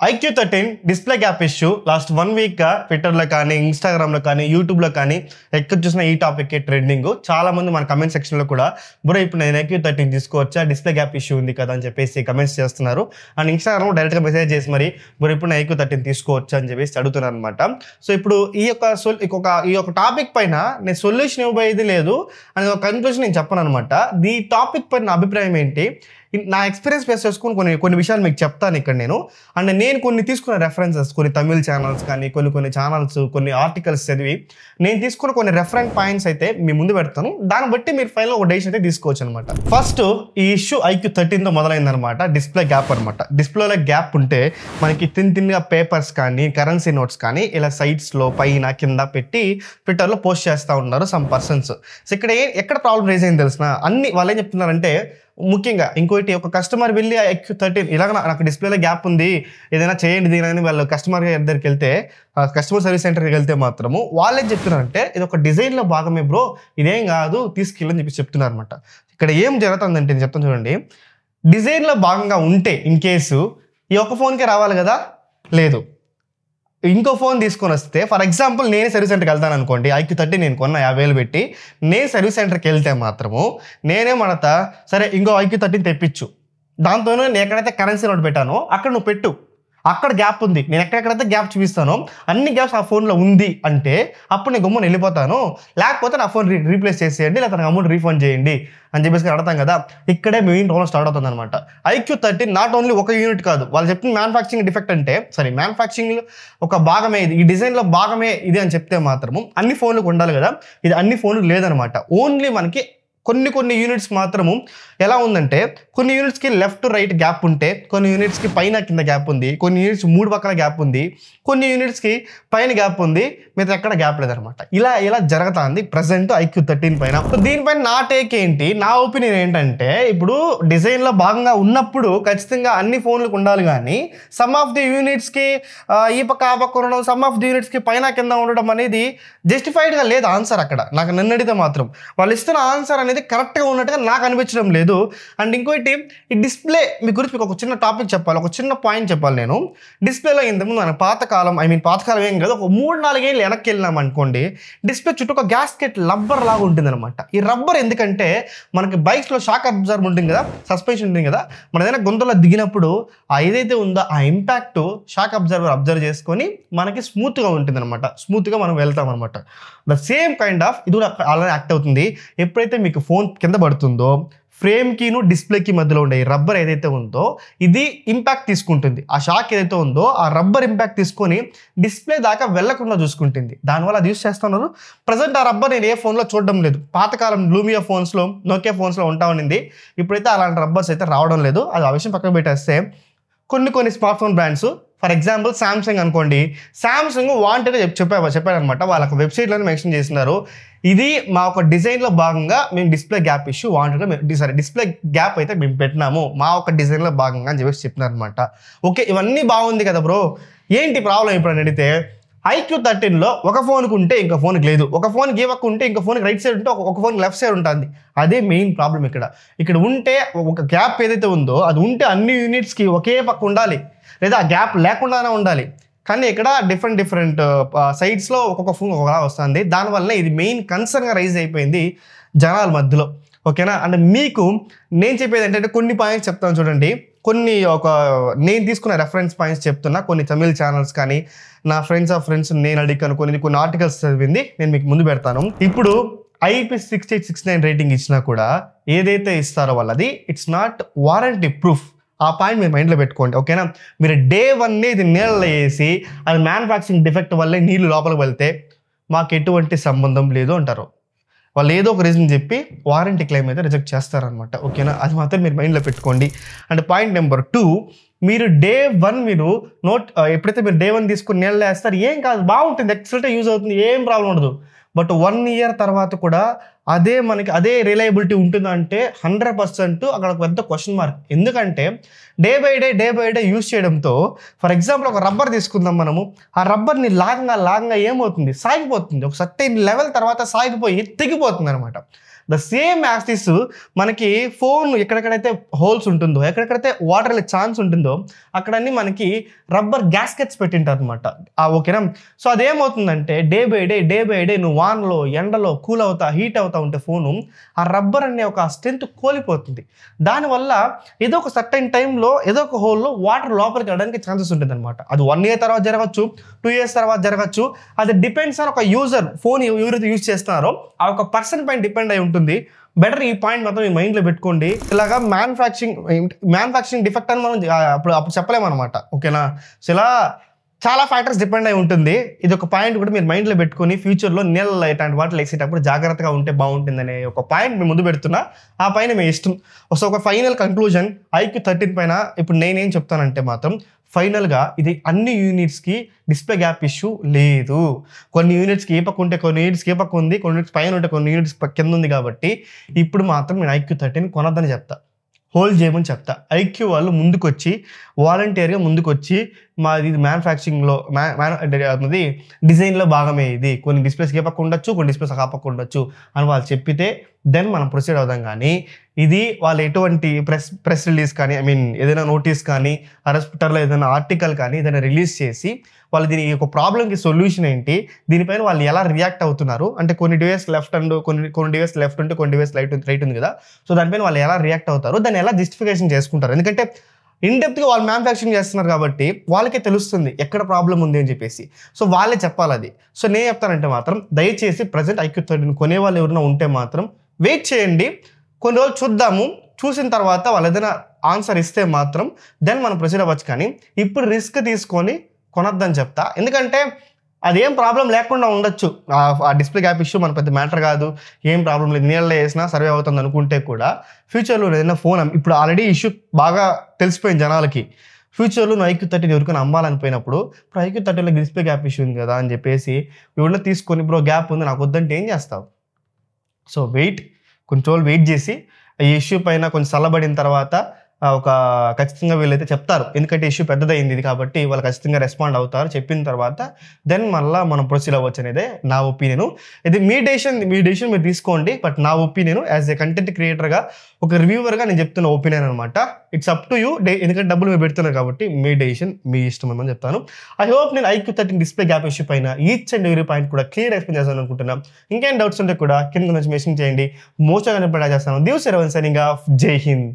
IQ13 display gap issue last 1 వీక్గా ట్విట్టర్లో కానీ ఇన్స్టాగ్రామ్లో కానీ యూట్యూబ్లో కానీ ఎక్కడ చూసినా ఈ టాపిక్ ట్రెండింగ్. చాలా మంది మన కమెంట్ సెక్షన్లో కూడా బ్రో ఇప్పుడు నేను IQ13 తీసుకోవచ్చా, డిస్ప్లే గ్యాప్ ఇష్యూ ఉంది కదా అని చెప్పేసి కమెంట్స్ చేస్తున్నారు. అండ్ ఇన్స్టాగ్రామ్లో డైరెక్ట్గా మెసేజ్ చేసి మరి బ్రో ఇప్పుడు నేను IQ13 తీసుకోవచ్చా అని చెప్పేసి అడుగుతున్నారు అనమాట. సో ఇప్పుడు ఈ యొక్క టాపిక్ పైన నేను సొల్యూషన్ ఇవ్వబోయేది లేదు అని ఒక కన్క్లూజన్ నేను చెప్పను అనమాట. ఈ టాపిక్ పైన నా అభిప్రాయం ఏంటి, నా ఎక్స్పీరియన్స్ బేస్ చేసుకుని కొన్ని విషయాలు మీకు చెప్తాను ఇక్కడ నేను. అండ్ నేను కొన్ని తీసుకున్న రెఫరెన్సెస్, కొన్ని తమిళ ఛానల్స్ కానీ కొన్ని ఛానల్స్, కొన్ని ఆర్టికల్స్ చదివి నేను తీసుకున్న కొన్ని రెఫరెన్స్ పాయింట్స్ అయితే మీ ముందు పెడతాను. దాన్ని బట్టి మీరు ఫైనల్ ఒక డెసిషన్ అయితే తీసుకోవచ్చు అనమాట. ఫస్ట్ ఈ ఇష్యూ IQ13తో మొదలైందనమాట. డిస్ప్లే గ్యాప్ అనమాట. డిస్ప్లేలో గ్యాప్ ఉంటే మనకి తిన్గా పేపర్స్ కానీ కరెన్సీ నోట్స్ కానీ ఇలా సైట్స్లో పైన కింద పెట్టి ట్విట్టర్లో పోస్ట్ చేస్తూ ఉన్నారు సమ్ పర్సన్స్. సో ఇక్కడ ఎక్కడ ప్రాబ్లం రేజ్ అయింది తెలిసిన, అన్ని వాళ్ళు ఏం చెప్తున్నారంటే, ముఖ్యంగా ఇంకోటి ఒక కస్టమర్ వెళ్ళి IQ13 ఇలాగ నాకు డిస్ప్లేలో గ్యాప్ ఉంది ఏదైనా చేయండి దీని వాళ్ళు కస్టమర్ దగ్గరికి వెళ్తే, కస్టమర్ సర్వీస్ సెంటర్కి వెళ్తే మాత్రము వాళ్ళు ఏం చెప్తున్నారంటే ఇది ఒక డిజైన్లో భాగమే బ్రో, ఇదేం కాదు తీసుకెళ్ళని చెప్పి చెప్తున్నారు అనమాట. ఇక్కడ ఏం జరుగుతుందంటే నేను చెప్తాను చూడండి. డిజైన్లో భాగంగా ఉంటే ఇన్ కేసు ఈ ఒక్క ఫోన్కే రావాలి కదా, లేదు ఇంకో ఫోన్ తీసుకొని వస్తే, ఫర్ ఎగ్జాంపుల్ నేను సర్వీస్ సెంటర్కి వెళ్తాను అనుకోండి, IQ13 నేను కొన్న 50,000 పెట్టి నేను సర్వీస్ సెంటర్కి వెళ్తే మాత్రము నేనేమడతా, సరే ఇంకో IQ13 తెప్పించు, దాంతోనే నేను ఎక్కడైతే కరెన్సీ నోట్ పెట్టానో అక్కడ నువ్వు పెట్టు, అక్కడ గ్యాప్ ఉంది, నేను ఎక్కడెక్కడైతే గ్యాప్ చూపిస్తానో అన్ని గ్యాప్స్ ఆ ఫోన్లో ఉంది అంటే అప్పుడు నేను గమ్మున వెళ్ళిపోతాను, లేకపోతే నా ఫోన్ రీప్లేస్ చేసేయండి లేకపోతే నాకు అమౌంట్ రీఫండ్ చేయండి అని చెప్పేసి అడతాం కదా. ఇక్కడే మెయిన్ ప్రాబ్లం స్టార్ట్ అవుతుంది అనమాట. IQ13 నాట్ ఓన్లీ ఒక యూనిట్ కాదు, వాళ్ళు చెప్పిన మ్యానుఫ్యాక్చరింగ్ డిఫెక్ట్ అంటే మ్యానుఫ్యాక్చరింగ్ ఒక భాగమే ఇది, ఈ డిజైన్లో భాగమే ఇది అని చెప్తే మాత్రము అన్ని ఫోన్లకు ఉండాలి కదా. ఇది అన్ని ఫోన్లకు లేదనమాట. ఓన్లీ మనకి కొన్ని యూనిట్స్ మాత్రము ఎలా ఉందంటే, కొన్ని యూనిట్స్కి లెఫ్ట్ రైట్ గ్యాప్ ఉంటే, కొన్ని యూనిట్స్కి పైన కింద గ్యాప్ ఉంది, కొన్ని యూనిట్స్ 3 పక్కల గ్యాప్ ఉంది, కొన్ని యూనిట్స్కి పైన గ్యాప్ ఉంది, మిగతా ఎక్కడ గ్యాప్ లేదనమాట. ఇలా జరుగుతుంది ప్రజెంట్ IQ13 పైన. సో దీనిపైన నా టేక్ ఏంటి, నా ఒపీనియన్ ఏంటంటే, ఇప్పుడు డిజైన్లో భాగంగా ఉన్నప్పుడు ఖచ్చితంగా అన్ని ఫోన్లకు ఉండాలి, కానీ సమ్ ఆఫ్ ది యూనిట్స్కి ఈ పక్క ఆ పక్క ఉండడం, సమ్ ఆఫ్ ది యూనిట్స్కి పైన కింద ఉండడం అనేది జస్టిఫైడ్గా లేదు ఆన్సర్. అక్కడ నాకు నన్ను అడిగితే మాత్రం వాళ్ళు ఇస్తున్న ఆన్సర్ అనేది కరెక్ట్గా ఉన్నట్టుగా నాకు అనిపించడం లేదు. అండ్ ఇంకోటి, ఈ డిస్ప్లే మీ గురించి మీకు ఒక చిన్న టాపిక్ చెప్పాలి, ఒక చిన్న పాయింట్ చెప్పాలి నేను. డిస్ప్లేలో ఇంతకుముందు మన పాతకాలం పాతకాలం ఏం కాదు, ఒక 3-4 ఏళ్ళు వెనక్కి వెళ్ళినాం అనుకోండి, డిస్ప్లే చుట్టూ ఒక గ్యాస్కెట్ రబ్బర్ లాగా ఉంటుంది అనమాట. ఈ రబ్బర్ ఎందుకంటే మనకి బైక్స్లో షాక్ అబ్జర్వ్ ఉంటుంది కదా, సస్పెన్షన్ ఉంటుంది కదా, మన ఏదైనా గుంతలో దిగినప్పుడు ఏదైతే ఉందో ఆ ఇంపాక్ట్ షాక్ అబ్జర్వ్ చేసుకొని మనకి స్మూత్గా ఉంటుంది అనమాట, స్మూత్గా మనం వెళ్తాం అనమాట. ద సేమ్ కైండ్ ఆఫ్ ఇది కూడా అలానే యాక్ట్ అవుతుంది. ఎప్పుడైతే మీకు ఫోన్ కింద పడుతుందో ఫ్రేమ్కిను డిస్ప్లేకి మధ్యలో ఉండే రబ్బర్ ఏదైతే ఉందో ఇది ఇంపాక్ట్ తీసుకుంటుంది. ఆ షాక్ ఏదైతే ఉందో ఆ రబ్బర్ ఇంపాక్ట్ తీసుకొని డిస్ప్లే దాకా వెళ్లకుండా చూసుకుంటుంది. దానివల్ల అది యూస్ చేస్తున్నారు. ప్రజెంట్ ఆ రబ్బర్ నేను ఏ ఫోన్లో చూడడం లేదు. పాతకాలం లూమియా ఫోన్స్లో, నోకియా ఫోన్స్లో ఉంటా ఉండింది. ఇప్పుడైతే అలాంటి రబ్బర్స్ అయితే రావడం లేదు. అది ఆ విషయం పక్కన పెట్టేస్తే, కొన్ని smart phone brands, for example Samsung అనుకోండి, శాంసంగ్ వాంటెడ్గా చెప్పారనమాట. వాళ్ళకి వెబ్సైట్లోనే మెన్షన్ చేస్తున్నారు, ఇది మా ఒక డిజైన్లో భాగంగా మేము డిస్ప్లే గ్యాప్ ఇష్యూ వాంటెడ్గా డిస్ప్లే గ్యాప్ అయితే మేము పెట్టినాము మా ఒక డిజైన్లో భాగంగా అని చెప్పేసి చెప్తున్నారనమాట. ఓకే, ఇవన్నీ బాగుంది కదా బ్రో, ఏంటి ప్రాబ్లం ఇప్పుడు అని అడిగితే, IQ13లో ఒక ఫోన్కి ఉంటే ఇంకో ఫోన్కి లేదు, ఒక ఫోన్కి ఏ పక్క ఉంటే ఇంకో ఫోన్కి రైట్ సైడ్ ఉంటే ఒక ఫోన్కి లెఫ్ట్ సైడ్ ఉంటుంది. అదే మెయిన్ ప్రాబ్లం ఇక్కడ ఉంటే ఒక గ్యాప్ ఏదైతే ఉందో అది ఉంటే అన్ని యూనిట్స్కి ఒకే పక్క ఉండాలి, లేదా ఆ గ్యాప్ లేకుండానే ఉండాలి. కానీ ఇక్కడ డిఫరెంట్ సైడ్స్లో ఒక్కొక్క ఫోన్ ఒకలా వస్తుంది. దానివల్ల ఇది మెయిన్ కన్సర్న్గా రైజ్ అయిపోయింది జనాల మధ్యలో. ఓకేనా. అండ్ మీకు నేను చెప్పేది ఏంటంటే కొన్ని పాయింట్స్ చెప్తాను చూడండి. నేను తీసుకున్న రెఫరెన్స్ పాయింట్స్ చెప్తున్నా, కొన్ని తమిళ ఛానల్స్ కానీ నా ఫ్రెండ్స్ నేను అడిగాను, కొన్ని ఆర్టికల్స్ చదివింది నేను మీకు ముందు పెడతాను. ఇప్పుడు IP6869 రేటింగ్ ఇచ్చినా కూడా ఏదైతే ఇస్తారో వాళ్ళది ఇట్స్ నాట్ వారంటీ ప్రూఫ్. ఆ పాయింట్ మీరు మైండ్లో పెట్టుకోండి. ఓకేనా. మీరు డే 1 ఇది నీళ్ళలో వేసి అది మ్యానుఫ్యాక్చరింగ్ డిఫెక్ట్ వల్లే నీళ్ళు లోపలికి వెళ్తే మాకు ఎటువంటి సంబంధం లేదు అంటారు. వాళ్ళు ఏదో ఒక రీజన్ చెప్పి వారంటీ క్లెయిమ్ అయితే రిజెక్ట్ చేస్తారనమాట. ఓకేనా. అది మాత్రం మీరు మైండ్లో పెట్టుకోండి. అండ్ పాయింట్ నెంబర్ 2, మీరు డే 1 ఎప్పుడైతే మీరు డే 1 తీసుకుని నీళ్ళు వేస్తారు, ఏం కాదు, బాగుంటుంది, ఎక్సలెంట్గా యూజ్ అవుతుంది, ఏం ప్రాబ్లం ఉండదు. బట్ 1 ఇయర్ తర్వాత కూడా మనకి అదే రిలయబిలిటీ ఉంటుందంటే 100% అక్కడ ఒక పెద్ద క్వశ్చన్ మార్క్. ఎందుకంటే డే బై డే యూజ్ చేయడంతో, ఫర్ ఎగ్జాంపుల్ ఒక రబ్బర్ తీసుకుందాం మనము. ఆ రబ్బర్ని లాగంగా ఏమవుతుంది, సాగిపోతుంది. ఒక సర్టైన్ లెవెల్ తర్వాత సాగిపోయి తెగిపోతుంది అనమాట. ద సేమ్ యాక్సిస్ మనకి ఫోన్ ఎక్కడెక్కడైతే హోల్స్ ఉంటుందో, ఎక్కడెక్కడైతే వాటర్ వెళ్ళే ఛాన్స్ ఉంటుందో అక్కడన్నీ మనకి రబ్బర్ గ్యాస్కెట్స్ పెట్టింటారు అనమాట. ఓకేనా? సో అదేమవుతుందంటే డే బై డే నువ్వు వానలో ఎండలో కూల్ అవుతా హీట్ అవుతా ఉంటే ఫోను ఆ రబ్బర్ అనే ఒక స్ట్రెంత్ కోల్పోతుంది. దానివల్ల ఏదో ఒక సర్టైన్ టైంలో ఏదో ఒక హోల్లో వాటర్ లోపలికి వెళ్ళడానికి ఛాన్సెస్ ఉంటుంది అనమాట. అది 1 ఇయర్ తర్వాత జరగచ్చు, 2 ఇయర్స్ తర్వాత జరగచ్చు. అది డిపెండ్స్ ఆన్ ఒక యూజర్. ఫోన్ ఎవరైతే యూజ్ చేస్తున్నారో ఆ ఒక పర్సన్ పైన డిపెండ్ అయి ఉంటుంది. బెటర్ ఈ పాయింట్ మాత్రం మీ మైండ్లో పెట్టుకోండి. ఇలాగా మ్యానుఫ్యాక్చరింగ్ డిఫెక్ట్ అని మనం అప్పుడు చెప్పలేము అనమాట. ఓకేనా? సో ఇలా చాలా ఫ్యాక్టర్స్ డిపెండ్ అయి ఉంటుంది. ఇది ఒక పాయింట్ కూడా మీరు మైండ్లో పెట్టుకొని ఫ్యూచర్లో నీళ్ళలో ఇట్లాంటి వాటిలో వేసేటప్పుడు జాగ్రత్తగా ఉంటే బాగుంటుందనే ఒక పాయింట్ మీ ముందు పెడుతున్నా. ఆ పైన మీ ఇష్టం. సో ఒక ఫైనల్ కంక్లూజన్ IQ 13 పైన ఇప్పుడు నేనేం చెప్తానంటే మాత్రం ఫైనల్గా ఇది అన్ని యూనిట్స్కి డిస్ప్లే గ్యాప్ ఇష్యూ లేదు. కొన్ని యూనిట్స్కి ఏ పక్క ఉంటే కొన్ని యూనిట్స్కి ఏ పక్క ఉంది, కొన్ని యూనిట్స్ పైన ఉంటే కొన్ని యూనిట్స్ కింద ఉంది. కాబట్టి ఇప్పుడు మాత్రం నేను IQ 13 కొనొద్దని చెప్తా, హోల్డ్ చేయమని చెప్తా. IQ వాళ్ళు ముందుకొచ్చి వాలంటీర్గా ముందుకొచ్చి మాది మ్యానుఫ్యాక్చరింగ్లో అది డిజైన్లో భాగమే, ఇది కొన్ని డిస్ప్లేస్ ఏ పక్క ఉండొచ్చు, కొన్ని డిస్ప్లేస్ ఆ పక్క ఉండొచ్చు అని వాళ్ళు చెప్పితే దెన్ మనం ప్రొసీడ్ అవుదాం. కానీ ఇది వాళ్ళు ఎటువంటి ప్రెస్ రిలీజ్ కానీ, ఏదైనా నోటీస్ కానీ, ట్విట్టర్లో ఏదైనా ఆర్టికల్ కానీ ఏదైనా రిలీజ్ చేసి వాళ్ళు దీని ఒక ప్రాబ్లంకి సొల్యూషన్ ఏంటి, దీనిపైన వాళ్ళు ఎలా రియాక్ట్ అవుతున్నారు అంటే కొన్ని డివైస్ లెఫ్ట్ అండ్ కొన్ని డివైస్ లెఫ్ట్ ఉంటే కొన్ని డివైస్ రైట్ ఉంది కదా. సో దానిపైన వాళ్ళు ఎలా రియాక్ట్ అవుతారు, దాన్ని ఎలా జస్టిఫికేషన్ చేసుకుంటారు. ఎందుకంటే ఇన్డెప్త్గా వాళ్ళు మ్యానుఫ్యాక్చరింగ్ చేస్తున్నారు కాబట్టి వాళ్ళకే తెలుస్తుంది ఎక్కడ ప్రాబ్లం ఉంది అని చెప్పేసి. సో వాళ్ళే చెప్పాలి అది. సో నేను చెప్తానంటే మాత్రం దయచేసి ప్రజెంట్ IQ 13 కొనే వాళ్ళు ఎవరైనా ఉంటే మాత్రం వెయిట్ చేయండి, కొన్ని రోజులు చూద్దాము. చూసిన తర్వాత వాళ్ళు ఏదైనా ఆన్సర్ ఇస్తే మాత్రం దెన్ మనం ప్రొసీడ్ అవ్వచ్చు. కానీ ఇప్పుడు రిస్క్ తీసుకొని కొనొద్దని చెప్తా. ఎందుకంటే అదేం ప్రాబ్లం లేకుండా ఉండొచ్చు. ఆ డిస్ప్లే గ్యాప్ ఇష్యూ మన పెద్ద మ్యాటర్ కాదు, ఏం ప్రాబ్లం లేదు, నీళ్ళలో వేసినా సర్వే అవుతుంది అనుకుంటే కూడా ఫ్యూచర్లో ఏదైనా ఫోన్ ఇప్పుడు ఆల్రెడీ ఇష్యూ బాగా తెలిసిపోయింది జనాలకి. ఫ్యూచర్లో నువ్వు IQ 13 ఎవరికైనా అమ్మాలనిపోయినప్పుడు ఇప్పుడు IQ 13లో డిస్ప్లే గ్యాప్ ఇష్యూ ఉంది కదా అని చెప్పేసి ఎవరిలో తీసుకొని ఇప్పుడు గ్యాప్ ఉంది నాకు వద్దంటే ఏం చేస్తావు? సో కొంచెం రోజులు వెయిట్ చేసి ఈ ఇష్యూ పైన కొంచెం చల్లబడిన తర్వాత ఖచ్చితంగా వీళ్ళైతే చెప్తారు. ఎందుకంటే ఇష్యూ పెద్దదైంది ఇది కాబట్టి వాళ్ళు ఖచ్చితంగా రెస్పాండ్ అవుతారు. చెప్పిన తర్వాత దెన్ మళ్ళీ మనం ప్రొసీడ్ అవ్వచ్చు అనేదే నా ఒపీనియన్. ఇది మీ డెసిషన్ మీరు తీసుకోండి. బట్ నా ఒపీనియన్ యాజ్ ఏ కంటెంట్ క్రియేటర్గా, ఒక రివ్యూవర్గా నేను చెప్తున్న ఒపీనియన్ అనమాట. It's up to you. ఎందుకంటే డబ్బులు మీరు పెడుతున్నారు కాబట్టి మీ డెసిషన్ మీ ఇష్టం అని చెప్తాను. ఐ హోప్ నేను IQ 13 డిస్ప్లే గ్యాప్ ఇష్యూ పైన ఈచ్ అండ్ ఎవ్రీ పాయింట్ కూడా క్లియర్ ఎక్స్ప్లెయిన్ చేస్తాను అనుకుంటున్నాను. ఇంకేం డౌట్స్ ఉంటే కూడా కింద నుంచి మెసేజ్ చేయండి. మోస్ట్ గా చేస్తాను. దివ్ సెరవన్ సైనింగ్ ఆఫ్. జై హింద్.